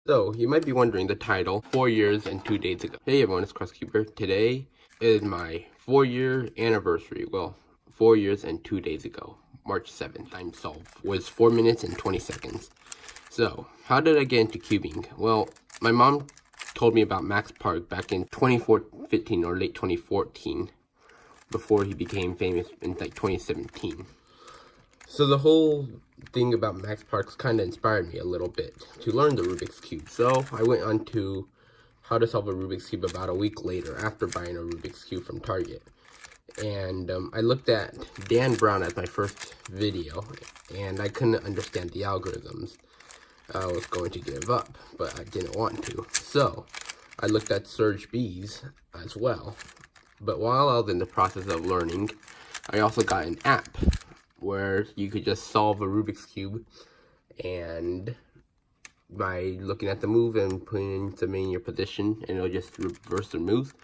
So, you might be wondering the title, 4 years and 2 days ago. Hey everyone, it's CrustKeeper. Today is my 4-year anniversary. Well, 4 years and 2 days ago, March 7th. Time solved was 4 minutes and 20 seconds. So, how did I get into cubing? Well, my mom told me about Max Park back in 2015 or late 2014, before he became famous in like 2017. So the whole thing about Max Parks kind of inspired me a little bit to learn the Rubik's Cube. So I went on to how to solve a Rubik's Cube about a week later after buying a Rubik's Cube from Target. And I looked at Dan Brown as my first video, and I couldn't understand the algorithms. I was going to give up, but I didn't want to. So I looked at Serge B's as well. But while I was in the process of learning, I also got an app where you could just solve a Rubik's Cube, and by looking at the move and putting them in your position, and it'll just reverse the moves.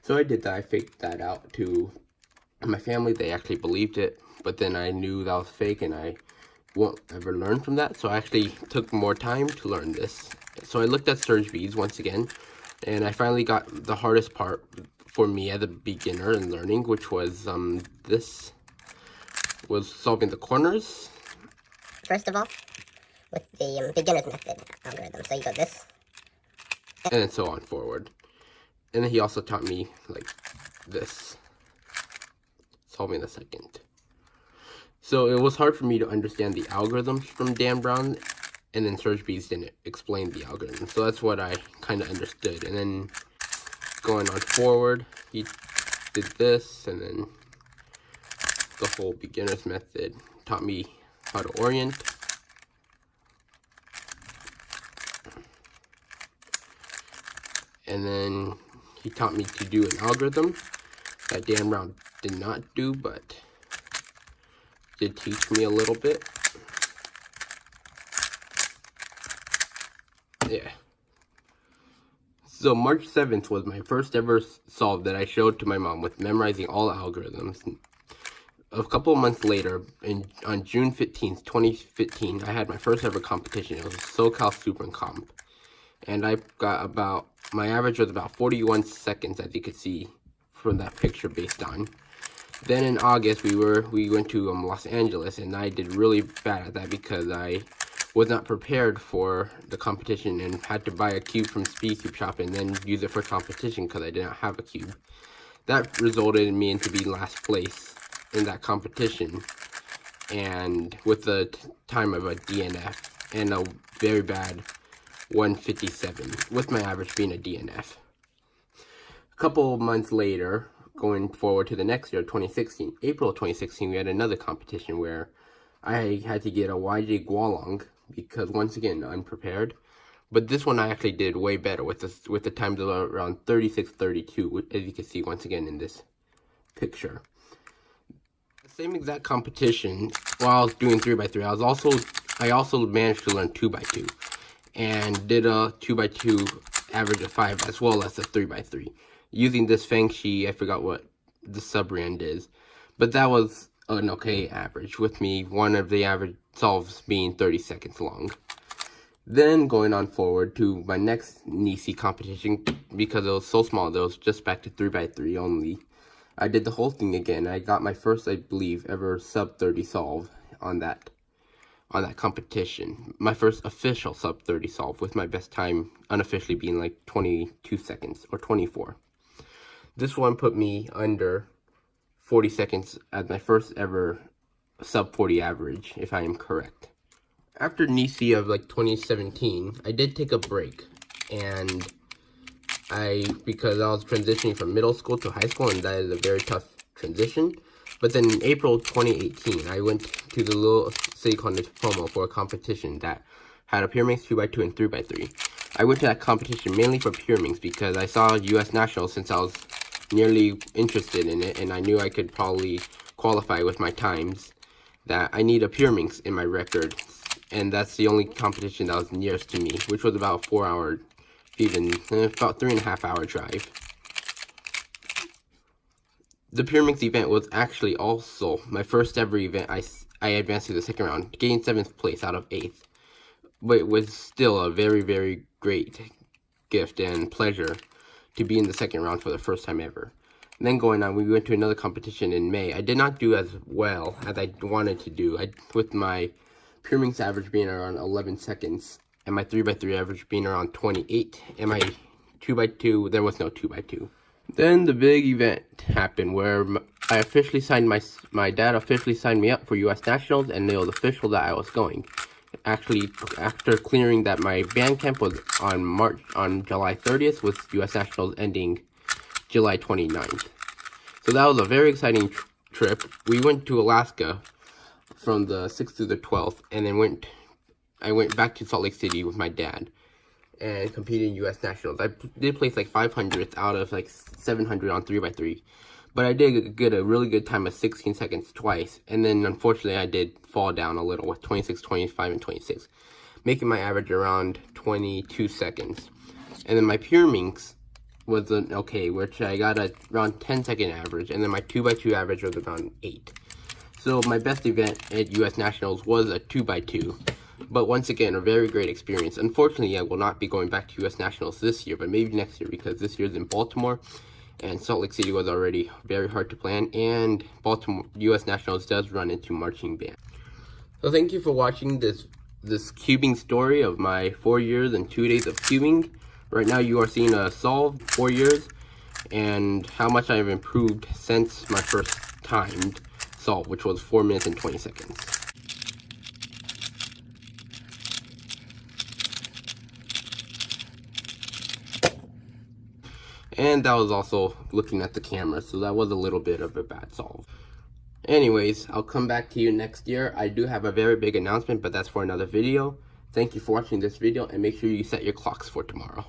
So I did that. I faked that out to my family. They actually believed it, but then I knew that was fake, and I won't ever learn from that. So I actually took more time to learn this. So I looked at Serge B's once again, and I finally got the hardest part for me as a beginner in learning, which was this was solving the corners. First of all, with the beginner's method algorithm. So you go this. And so on forward. And then he also taught me like this, solving the second. So it was hard for me to understand the algorithms from Dan Brown, and then Serge B's didn't explain the algorithm. So that's what I kind of understood. And then going on forward, he did this, and then the whole beginner's method taught me how to orient. And then he taught me to do an algorithm that Dan Brown did not do, but did teach me a little bit. Yeah. So March 7th was my first ever solve that I showed to my mom with memorizing all the algorithms. A couple of months later, on June 15th, 2015, I had my first ever competition. It was SoCal Super Comp. And I got about, my average was about 41 seconds, as you could see from that picture based on. Then in August, we went to Los Angeles, and I did really bad at that because I was not prepared for the competition and had to buy a cube from Speed Cube Shop and then use it for competition because I didn't have a cube. That resulted in me into being last place in that competition, and with the time of a DNF and a very bad 157, with my average being a DNF. A couple of months later, going forward to the next year, 2016, April of 2016, we had another competition where I had to get a YJ Guolong because, once again, unprepared. But this one I actually did way better with the times of around 36:32, as you can see once again in this picture. The same exact competition, while I was doing 3x3, I also managed to learn 2x2, and did a 2x2 average of 5 as well as a 3x3 using this Fengshi. I forgot what the sub-brand is, but that was an okay average, with me one of the average solves being 30 seconds long. Then going on forward to my next Nisi competition, because it was so small, it was just back to 3x3 only. I did the whole thing again. I got my first, I believe, ever sub 30 solve on that competition. My first official sub 30 solve, with my best time unofficially being like 22 seconds or 24. This one put me under 40 seconds as my first ever sub 40 average, if I am correct. After Nisi of like 2017, I did take a break, and because I was transitioning from middle school to high school, and that is a very tough transition. But then in April 2018, I went to the little city called Nipomo for a competition that had a Pyraminx 2x2 and 3x3. I went to that competition mainly for Pyraminx because I saw US Nationals since I was nearly interested in it, and I knew I could probably qualify with my times, that I need a Pyraminx in my record, and that's the only competition that was nearest to me, which was about 4 hour, even about 3.5 hour drive. The Pyraminx event was actually also my first ever event. I advanced to the second round, getting 7th place out of 8th. but it was still a very, very great gift and pleasure to be in the second round for the first time ever. And then going on, we went to another competition in May. I did not do as well as I wanted to do, with my pure minx average being around 11 seconds, and my 3x3 average being around 28, and my 2x2, there was no 2x2. Then the big event happened where I officially signed my dad officially signed me up for U.S. Nationals, and it was official that I was going. Actually, after clearing that my band camp was on July 30th, with U.S. Nationals ending July 29th. So that was a very exciting trip. We went to Alaska from the 6th to the 12th, and then I went back to Salt Lake City with my dad and competed in U.S. Nationals. I did place like 500th out of like 700 on 3x3. But I did get a really good time of 16 seconds twice. And then unfortunately I did fall down a little with 26, 25, and 26. Making my average around 22 seconds. And then my pure minx was okay, which I got around 10-second average. And then my 2x2 average was around 8. So my best event at U.S. Nationals was a 2x2. But once again, a very great experience. Unfortunately, I will not be going back to U.S. Nationals this year, but maybe next year, because this year's in Baltimore, and Salt Lake City was already very hard to plan, and Baltimore U.S. Nationals does run into marching band. So thank you for watching this cubing story of my 4 years and 2 days of cubing. Right now you are seeing a solved 4 years, and how much I have improved since my first timed solve, which was 4 minutes and 20 seconds. And that was also looking at the camera, so that was a little bit of a bad solve. Anyways, I'll come back to you next year. I do have a very big announcement, but that's for another video. Thank you for watching this video, and make sure you set your clocks for tomorrow.